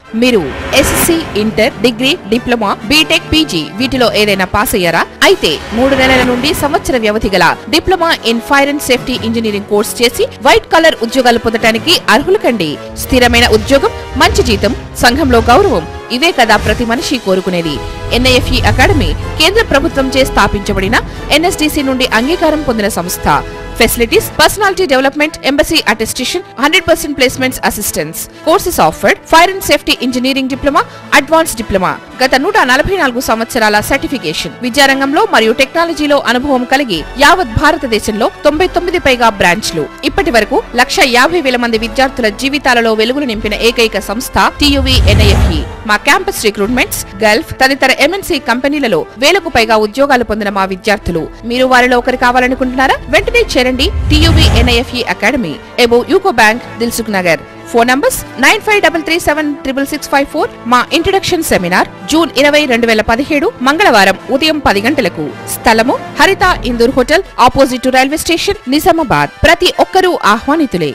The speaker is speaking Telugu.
మీరు SSC, inter, degree, diploma, BTech, PG వీటిలో ఏదైనా పాస్ అయ్యారా? అయితే 3 నెలల నుండి సంవత్సర వ్యవధి గల diploma in fire and safety engineering course చేసి వైట్ కలర్ ఉద్యోగాలు పొందడానికి అర్హులు కండి. స్థిరమైన ఉద్యోగం, మంచి జీతం, సంఘంలో గౌరవం ఇవే కదా ప్రతి మనిషి కోరుకునేది. ఎన్ఐఎఫ్ఈ అకాడమీ కేంద్ర ప్రభుత్వంచే స్థాపించబడిన ఎన్ఎస్డిసి నుండి అంగీకారం పొందిన సంస్థ. Facilities, personality development, embassy attestation, 100% placements assistance. Courses offered fire and safety engineering diploma, advance diploma. గత 144 సంవత్సరాల సర్టిఫికేషన్. విద్యారంగంలో మరియు టెక్నాలజీలో అనుభవం కలిగి యావత్ భారతదేశంలో 99 పైగా బ్రాంచ్లు. ఇప్పటి వరకు 1,50,000 మంది విద్యార్థుల జీవితాలలో వెలుగులు నింపిన ఏకైక సంస్థ టియువి ఎన్ఐఎఫ్ఈ. మా క్యాంపస్ రిక్రూట్మెంట్స్, గల్ఫ్ తదితర ఎంఎన్సీ కంపెనీలలో 1000కు పైగా ఉద్యోగాలు పొందిన మా విద్యార్థులు. మీరు వారిలో ఒకరు కావాలనుకుంటున్నారా? వెంటనే చేరండి TUV NIFE academy, above UCO bank, Dilsukh Nagar. Phone numbers 9533766654. మా ఇంట్రడక్షన్ సెమినార్ జూన్ 20, 2017 మంగళవారం ఉదయం 10 గంటలకు. స్థలము హరిత Indur hotel, opposite railway station, Nizamabad. ప్రతి ఒక్కరూ ఆహ్వానితులే.